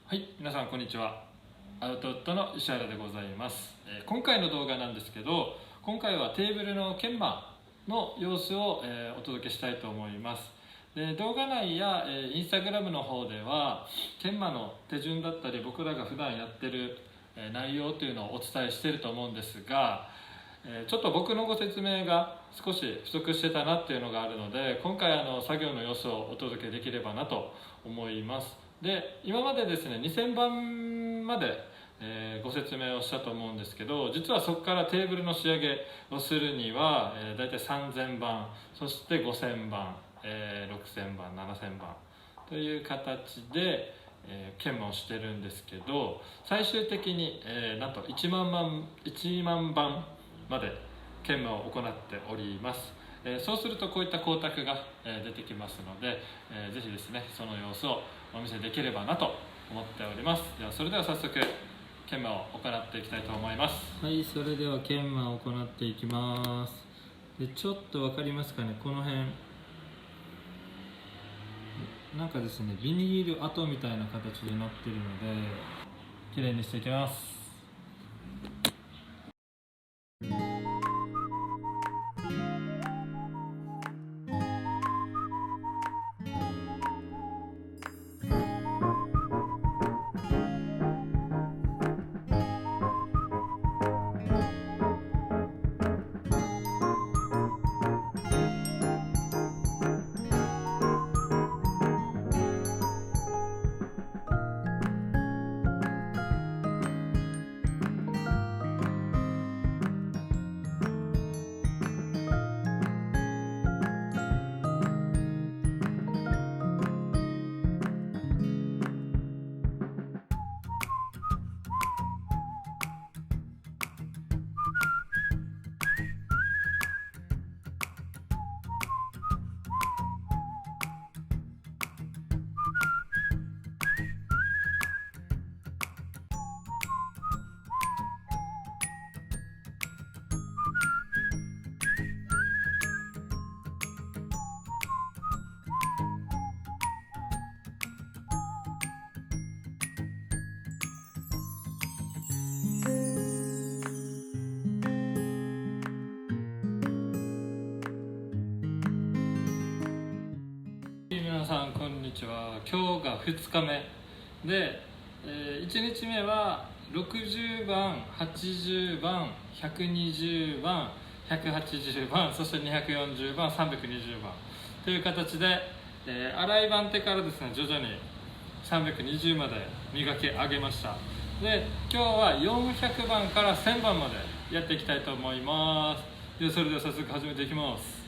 はい、皆さんこんにちは。アウトウッドの石原でございます。今回の動画なんですけど、今回はテーブルの研磨の様子を、お届けしたいと思います。で、動画内や、インスタグラムの方では研磨の手順だったり僕らが普段やってる、内容というのをお伝えしていると思うんですが、ちょっと僕のご説明が少し不足してたなっていうのがあるので、今回作業の様子をお届けできればなと思います。で、今までですね2000番まで、ご説明をしたと思うんですけど、実はそこからテーブルの仕上げをするには、だいたい3000番、そして5000番、6000番、7000番という形で、研磨をしてるんですけど、最終的に、なんと1万番まで研磨を行っております。そうするとこういった光沢が出てきますので、ぜひですねその様子をお見せできればなと思っております。それでは早速研磨を行っていきたいと思います。はい、それでは研磨を行っていきます。で、ちょっと分かりますかね、この辺なんかですねビニール跡みたいな形になっているのできれいにしていきます。皆さんこんにちは。今日が2日目で、1日目は60番、80番、120番、180番、そして240番、320番という形で、洗い番手からですね徐々に320まで磨き上げました。で、今日は400番から1000番までやっていきたいと思います。で、それでは早速始めていきます。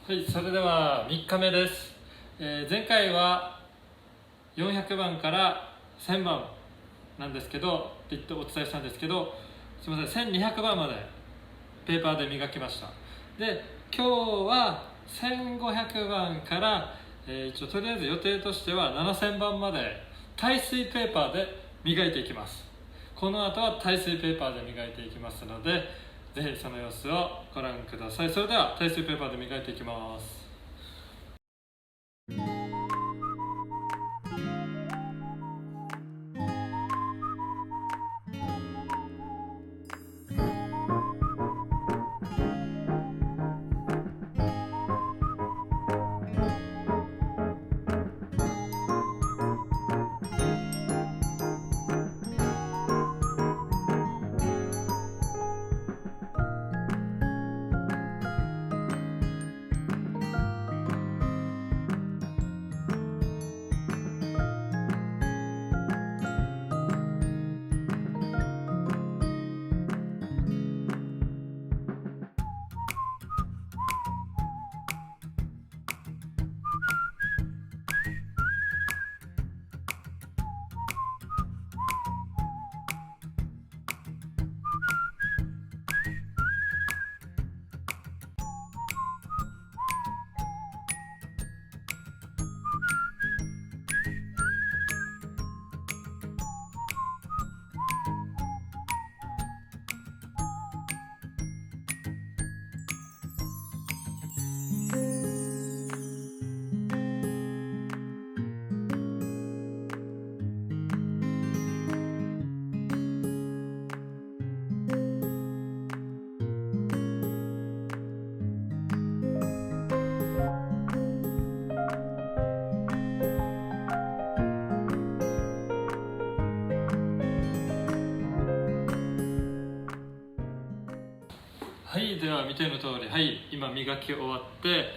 はい、それでは3日目です。前回は400番から1000番なんですけどって言ってお伝えしたんですけど、すみません、1200番までペーパーで磨きました。で、今日は1500番から、一応とりあえず予定としては7000番まで耐水ペーパーで磨いていきます。この後は耐水ペーパーで磨いていきますので、ぜひその様子をご覧ください。それでは耐水ペーパーで磨いていきます。見ての通り、はい、今磨き終わって、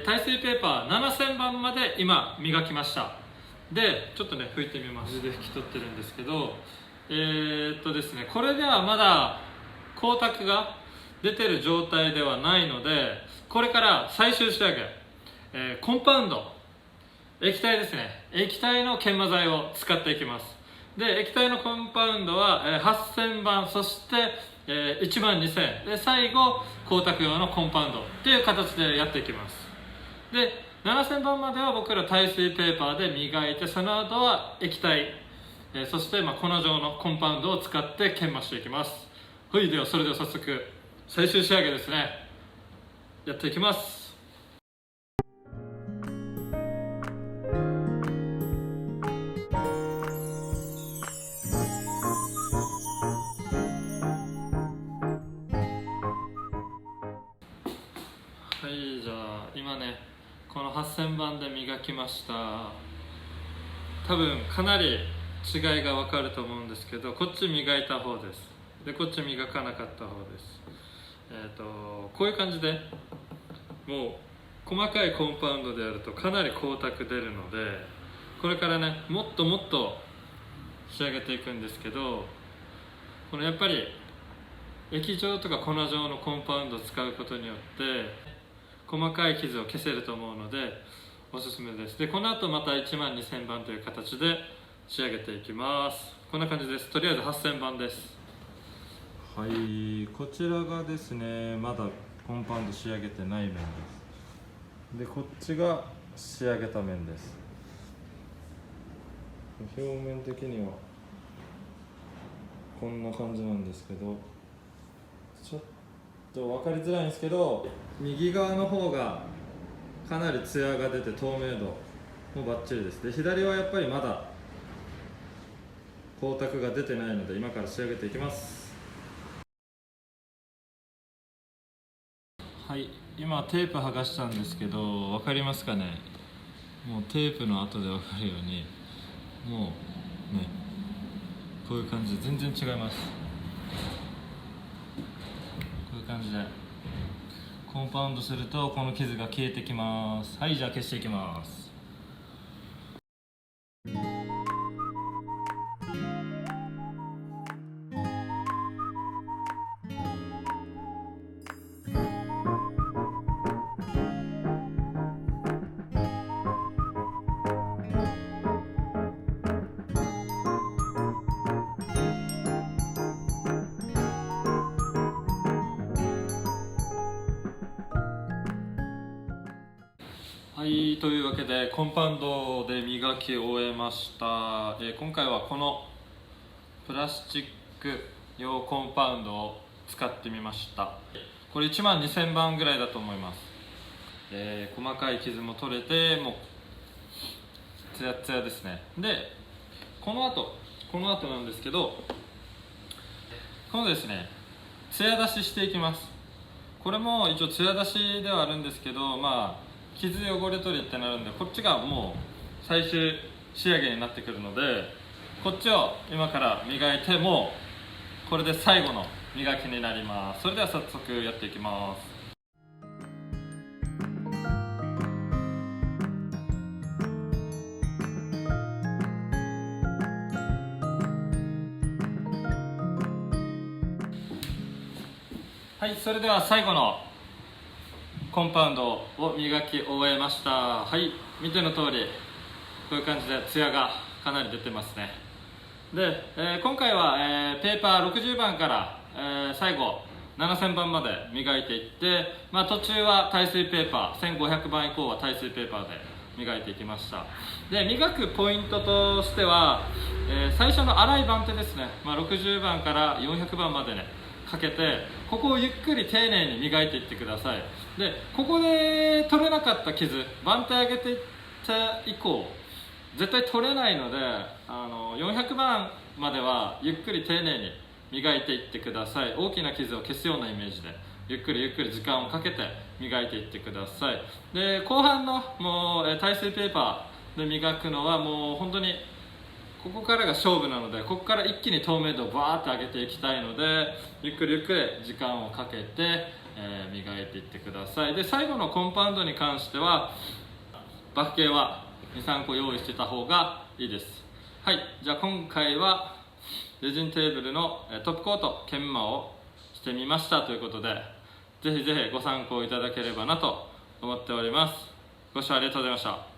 耐水ペーパー7000番まで今磨きました。でちょっとね拭いてみます。水で拭き取ってるんですけど、ですね、これではまだ光沢が出てる状態ではないので、これから最終仕上げ、コンパウンド、液体ですね、液体の研磨剤を使っていきます。で液体のコンパウンドは8000番、そして12000で、最後光沢用のコンパウンドっていう形でやっていきます。で7000番までは僕ら耐水ペーパーで磨いて、その後は液体、そして粉状のコンパウンドを使って研磨していきます。はい、ではそれでは早速最終仕上げですね、やっていきます。はい、じゃあ今ねこの8000番で磨きました。多分かなり違いが分かると思うんですけど、こっち磨いた方です。でこっち磨かなかった方です。こういう感じでもう細かいコンパウンドでやるとかなり光沢出るので、これからねもっともっと仕上げていくんですけど、このやっぱり液状とか粉状のコンパウンドを使うことによって細かい傷を消せると思うのでおすすめです。でこの後また12000番という形で仕上げていきます。こんな感じです。とりあえず8000番です。はい、こちらがですね、まだコンパウンド仕上げてない面です。でこっちが仕上げた面です。表面的にはこんな感じなんですけど、ちょっと分かりづらいんですけど、右側の方がかなりツヤが出て透明度もバッチリです。で左はやっぱりまだ光沢が出てないので、今から仕上げていきます。はい、今テープ剥がしたんですけど、分かりますかね。もうテープの後で分かるように、もうねこういう感じで全然違います。こういう感じでコンパウンドするとこの傷が消えてきます。はい、じゃあ消していきます。はい、というわけでコンパウンドで磨き終えました。今回はこのプラスチック用コンパウンドを使ってみました。これ12000番ぐらいだと思います。細かい傷も取れて、もうツヤツヤですね。でこの後なんですけど、このですねツヤ出ししていきます。これも一応ツヤ出しではあるんですけど、傷汚れ取りってなるんで、こっちがもう最終仕上げになってくるので、こっちを今から磨いて、もうこれで最後の磨きになります。それでは早速やっていきます。はい、それでは最後のコンパウンドを磨き終えました。はい、見ての通りこういう感じでツヤがかなり出てますね。で、今回は、ペーパー60番から、最後7000番まで磨いていって、途中は耐水ペーパー1500番以降は耐水ペーパーで磨いていきました。で磨くポイントとしては、最初の粗い番手ですね、60番から400番までねかけて、ここをゆっくり丁寧に磨いていってください。でここで取れなかった傷、番手上げていった以降絶対取れないので、400番まではゆっくり丁寧に磨いていってください。大きな傷を消すようなイメージでゆっくりゆっくり時間をかけて磨いていってください。で後半のもう耐水ペーパーで磨くのはもう本当にここからが勝負なので、ここから一気に透明度をバーッと上げていきたいので、ゆっくりゆっくり時間をかけて、磨いていってください。で最後のコンパウンドに関してはバフ系は 2,3 個用意してた方がいいです。はい、じゃあ今回はレジンテーブルのトップコート研磨をしてみましたということで、ぜひぜひご参考いただければなと思っております。ご視聴ありがとうございました。